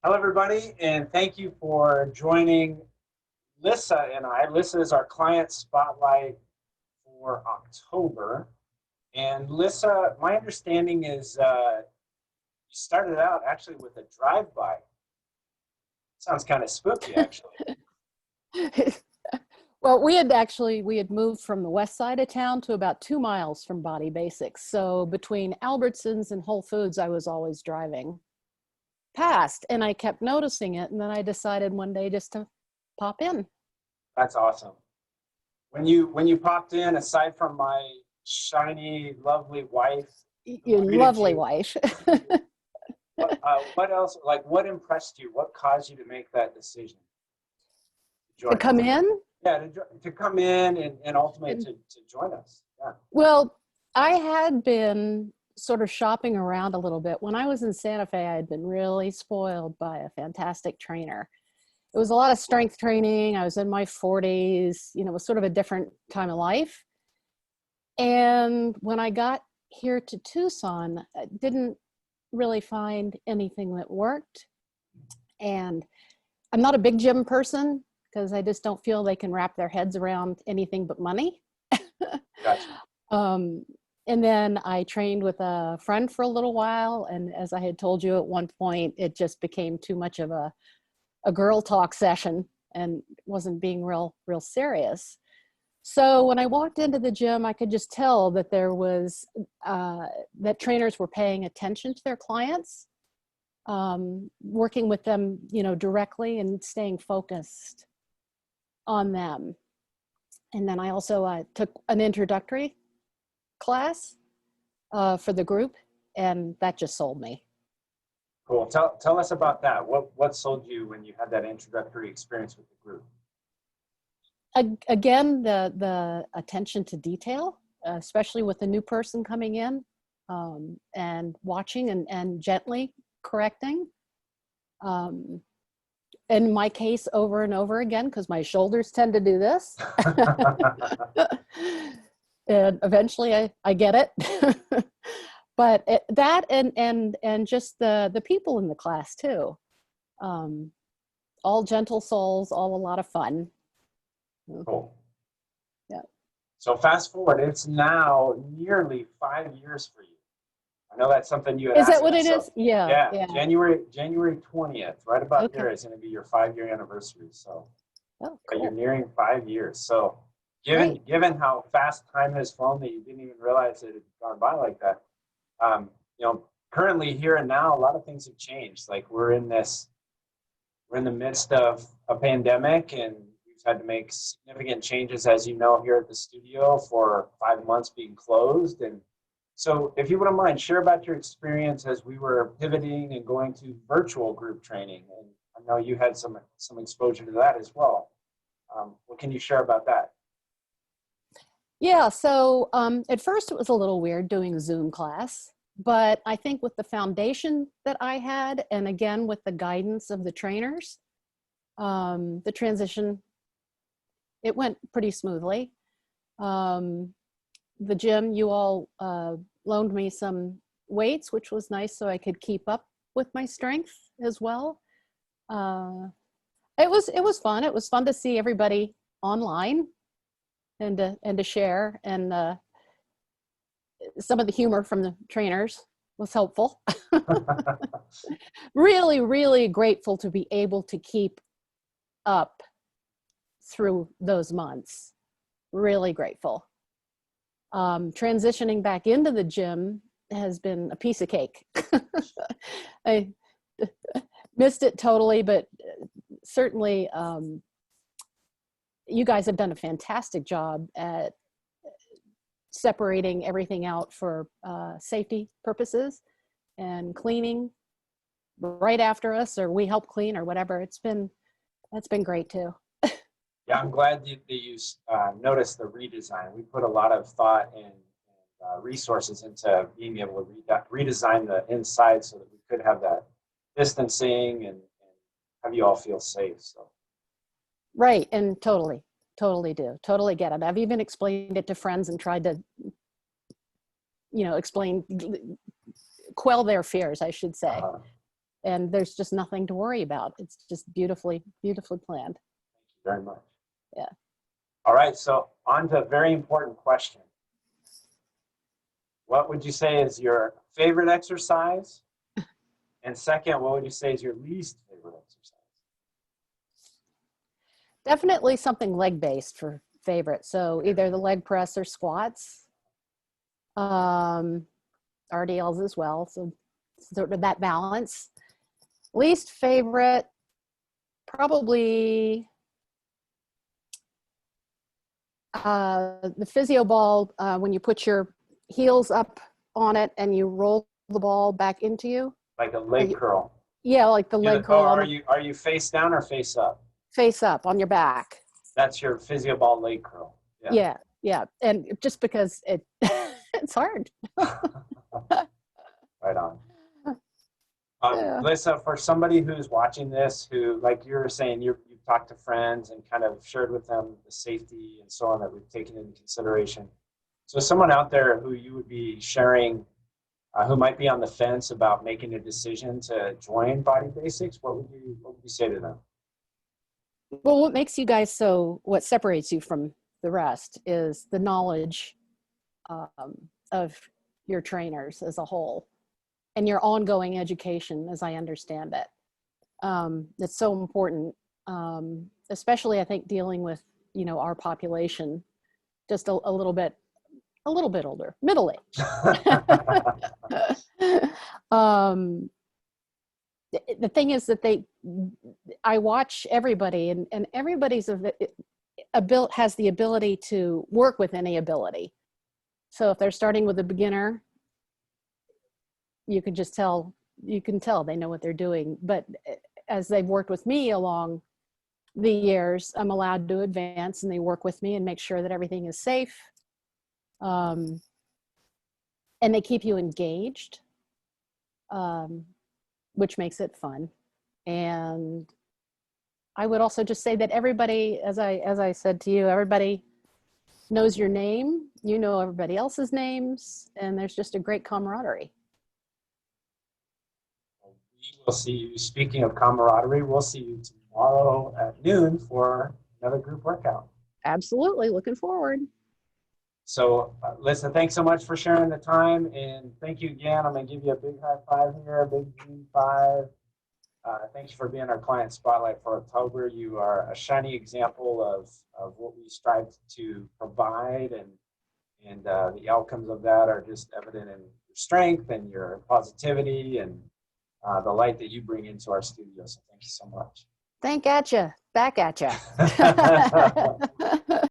Hello, everybody, and thank you for joining Lissa and I. Lissa is our client spotlight for October. And Lissa, my understanding is you started out actually with a drive-by. Sounds kind of spooky, actually. Well, we had moved from the west side of town to about 2 miles from Body Basics. So between Albertsons and Whole Foods, I was always driving past, and I kept noticing it. And then I decided one day just to pop in. That's awesome. When you popped in, aside from my shiny, lovely wife, Your lovely wife. what else? Like, what impressed you? What caused you to make that decision to To join come us? in? Yeah, to come in and ultimately to join us. Yeah. Well, I had been sort of shopping around a little bit. When I was in Santa Fe, I had been really spoiled by a fantastic trainer. It was a lot of strength training. I was in my 40s, it was sort of a different time of life. And when I got here to Tucson, I didn't really find anything that worked. And I'm not a big gym person because I just don't feel they can wrap their heads around anything but money. Gotcha. And then I trained with a friend for a little while. And as I had told you at one point, it just became too much of a girl talk session and wasn't being real serious. So when I walked into the gym, I could just tell that there was, that trainers were paying attention to their clients, working with them, directly and staying focused on them. And then I also took an introductory class for the group, and that just sold me. Cool. Tell us about that. What sold you when you had that introductory experience with the group? Again, the attention to detail, especially with a new person coming in, and watching and gently correcting. In my case, over and over again, because my shoulders tend to do this. And eventually I get it. But that and just the people in the class too. All gentle souls, all a lot of fun. Cool. Yeah. So fast forward, it's now nearly 5 years for you. I know that's something you had Is asked that what us, it is? Yeah. January 20th, right about Okay. there is going to be your 5-year anniversary. So Oh, yeah, you're cool. nearing 5 years. So Great. given how fast time has flown that you didn't even realize it had gone by like that, currently here and now, a lot of things have changed. Like we're in the midst of a pandemic, and we've had to make significant changes, as you know, here at the studio for 5 months being closed. And so if you wouldn't mind, share about your experience as we were pivoting and going to virtual group training. And I know you had some exposure to that as well. What can you share about that? Yeah. So at first it was a little weird doing a Zoom class, but I think with the foundation that I had, and again with the guidance of the trainers, the transition, it went pretty smoothly. The gym, you all loaned me some weights, which was nice, so I could keep up with my strength as well. It was fun. It was fun to see everybody online and to share, and some of the humor from the trainers was helpful. Really, really grateful to be able to keep up through those months. Really grateful. Transitioning back into the gym has been a piece of cake. I missed it totally, but certainly you guys have done a fantastic job at separating everything out for safety purposes and cleaning right after us, or we help clean or whatever. That's been great too. Yeah, I'm glad that you noticed the redesign. We put a lot of thought and resources into being able to redesign the inside so that we could have that distancing and have you all feel safe. So. Right, and totally get it. I've even explained it to friends and tried to, quell their fears, I should say. and there's just nothing to worry about. It's just beautifully, beautifully planned. Thank you very much. Yeah. All right, so on to a very important question. What would you say is your favorite exercise? And second, what would you say is your least favorite exercise? Definitely something leg-based for favorite. So either the leg press or squats. RDLs as well. So sort of that balance. Least favorite, probably the physio ball, when you put your heels up on it and you roll the ball back into you. Like a leg curl. Yeah, like the leg curl. Are you face down or face up? Face up on your back. That's your physio ball leg curl. Yeah. And just because it's hard. Right on. Yeah. Lissa, for somebody who's watching this, who, like you were saying, you've talked to friends and kind of shared with them the safety and so on that we've taken into consideration. So someone out there who you would be sharing, who might be on the fence about making a decision to join Body Basics, what would you say to them? Well, what separates you from the rest is the knowledge of your trainers as a whole and your ongoing education, as I understand it. It's so important, especially I think dealing with, our population, just a little bit older, middle-aged. The thing is that I watch everybody, and everybody's has the ability to work with any ability. So if they're starting with a beginner, you can tell they know what they're doing. But as they've worked with me along the years, I'm allowed to advance, and they work with me and make sure that everything is safe. And they keep you engaged, which makes it fun. And I would also just say that everybody, as I said to you, everybody knows your name, you know everybody else's names, and there's just a great camaraderie. We will see you. Speaking of camaraderie, we'll see you tomorrow at noon for another group workout. Absolutely, looking forward. So, Lissa, thanks so much for sharing the time, and thank you again. I'm going to give you a big high five here, a big green five. Thank you for being our client spotlight for October. You are a shining example of what we strive to provide, and the outcomes of that are just evident in your strength and your positivity and the light that you bring into our studio. So thank you so much. Back at you.